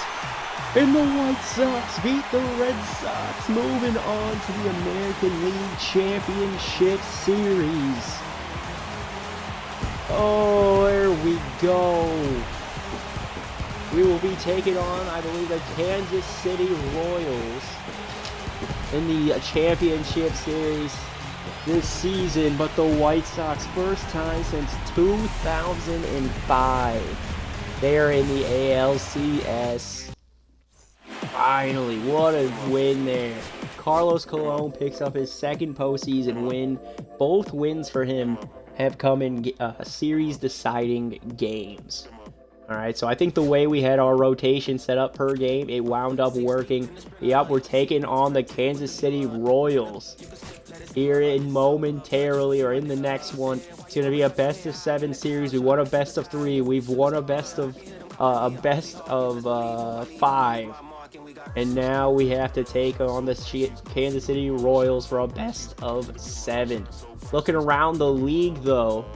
Speaker 1: And the White Sox beat the Red Sox, moving on to the American League Championship Series. Oh, there we go. We will be taking on, I believe, the Kansas City Royals in the championship series this season, but the White Sox, first time since 2005, they are in the ALCS. Finally, what a win there. Carlos Colon picks up his second postseason win. Both wins for him have come in series-deciding games. Alright, so I think the way we had our rotation set up per game, it wound up working. Yep, we're taking on the Kansas City Royals here in momentarily, or in the next one. It's going to be a best-of-7 series. We won a best-of-3. We've won a best-of-5. And now we have to take on the Kansas City Royals for a best-of-7. Looking around the league, though,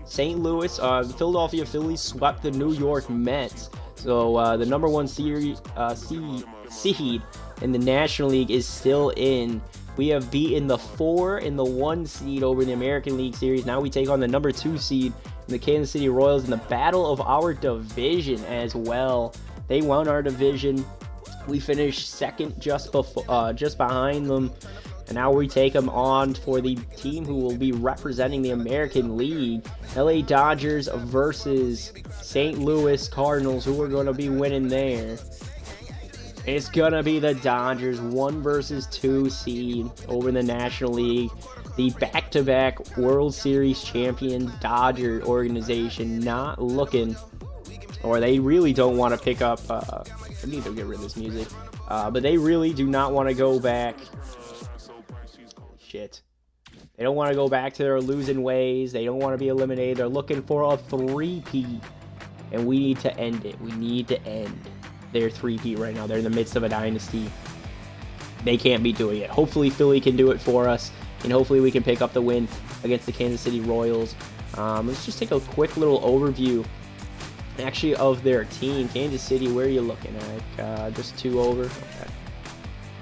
Speaker 1: St. Louis, the Philadelphia Phillies swept the New York Mets. So the number one seed in the National League is still in. We have beaten the 4 and the 1 seed over in the American League Series. Now we take on the number 2 seed in the Kansas City Royals in the battle of our division as well. They won our division. We finished second just behind them. And now we take them on for the team who will be representing the American League. LA Dodgers versus St. Louis Cardinals, who are going to be winning there. It's going to be the Dodgers, 1 versus 2 seed over in the National League. The back-to-back World Series champion Dodger organization not looking, or they really don't want to pick up, I need to get rid of this music, but they really do not want to go back. Shit. They don't want to go back to their losing ways. They don't want to be eliminated. They're looking for a three-peat, and we need to end it. We need to end their three-peat right now. They're in the midst of a dynasty. They can't be doing it. Hopefully Philly can do it for us, and hopefully we can pick up the win against the Kansas City Royals. Let's just take a quick little overview, actually, of their team. Kansas City, where are you looking at? Just 2 over? Okay.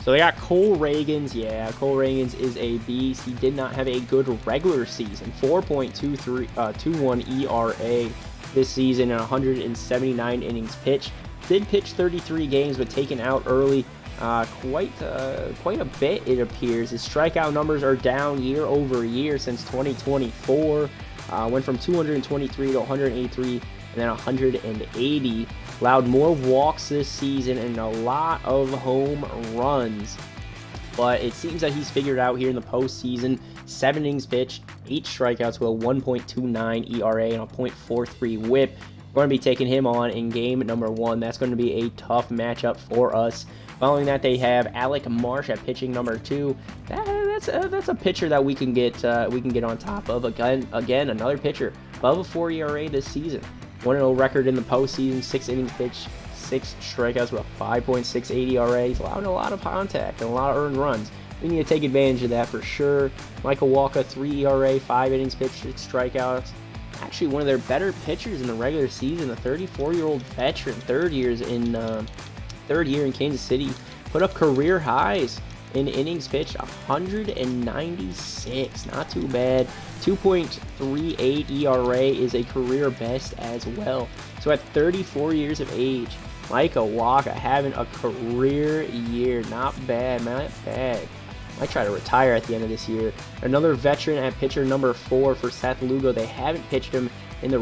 Speaker 1: So they got Cole Reagans. Yeah, Cole Reagans is a beast. He did not have a good regular season. 4.21 ERA this season and 179 innings pitched. Did pitch 33 games, but taken out early quite a bit, it appears. His strikeout numbers are down year over year since 2024. Went from 223 to 183 and then 180. Allowed more walks this season and a lot of home runs. But it seems that he's figured out here in the postseason. 7 innings pitched, 8 strikeouts with a 1.29 ERA and a .43 whip. We're going to be taking him on in game number 1. That's going to be a tough matchup for us. Following that, they have Alec Marsh at pitching number 2. That's a pitcher that we can get on top of. Again, another pitcher above a 4 ERA this season. 1-0 record in the postseason, 6 innings pitched, 6 strikeouts with a 5.68 ERA. He's allowing a lot of contact and a lot of earned runs. We need to take advantage of that for sure. Michael Walker, 3 ERA, 5 innings pitched, 6 strikeouts. Actually, one of their better pitchers in the regular season, the 34-year-old veteran, third year in Kansas City, put up career highs in innings pitched, 196. Not too bad. 2.38 ERA is a career best as well. So at 34 years of age, Micah Walker having a career year. Not bad, not bad. Might try to retire at the end of this year. Another veteran at pitcher number 4 for Seth Lugo. They haven't pitched him in the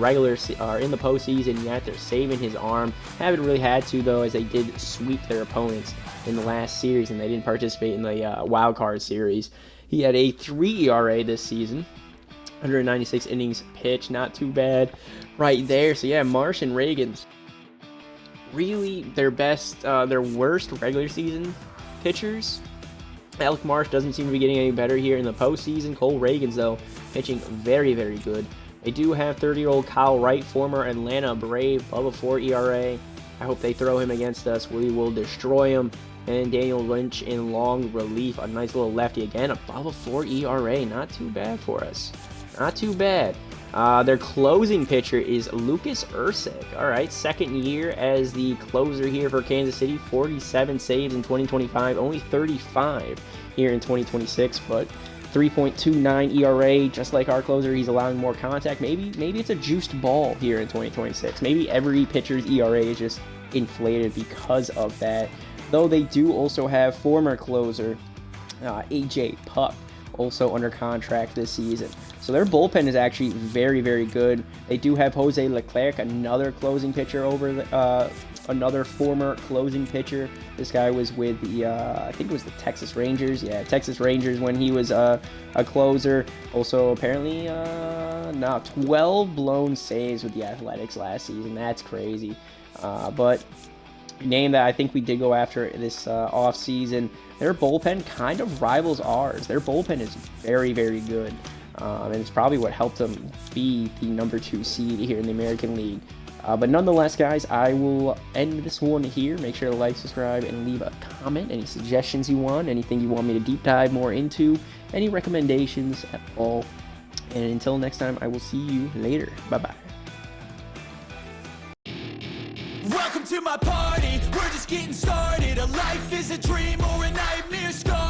Speaker 1: in the postseason yet. They're saving his arm. Haven't really had to, though, as they did sweep their opponents in the last series, and they didn't participate in the wild card series. He had a 3 ERA this season. 196 innings pitched. Not too bad right there. So yeah, Marsh and Reagans, really their worst regular season pitchers. Alec Marsh doesn't seem to be getting any better here in the postseason. Cole Reagans, though, pitching very, very good. They do have 30-year-old Kyle Wright, former Atlanta Brave, above a 4 ERA. I hope they throw him against us. We will destroy him. And Daniel Lynch in long relief, a nice little lefty again, above a 4 ERA. Not too bad for us. Not too bad. Their closing pitcher is Lucas Erceg. All right, second year as the closer here for Kansas City. 47 saves in 2025, only 35 here in 2026, but 3.29 ERA, just like our closer. He's allowing more contact. Maybe it's a juiced ball here in 2026. Maybe every pitcher's ERA is just inflated because of that. Though they do also have former closer AJ Puck also under contract this season. So their bullpen is actually very, very good. They do have Jose Leclerc, another closing pitcher another former closing pitcher. This guy was with the, I think it was the Texas Rangers. Yeah, Texas Rangers when he was a closer. Also, apparently, 12 blown saves with the Athletics last season. That's crazy. But name that I think we did go after this offseason. Their bullpen kind of rivals ours. Their bullpen is very, very good. And it's probably what helped them be the number 2 seed here in the American League. But nonetheless, guys, I will end this one here. Make sure to like, subscribe, and leave a comment. Any suggestions you want, anything you want me to deep dive more into, any recommendations at all. And until next time, I will see you later. Bye-bye.
Speaker 3: Welcome to my party, we're just getting started. A life is a dream or a nightmare scar.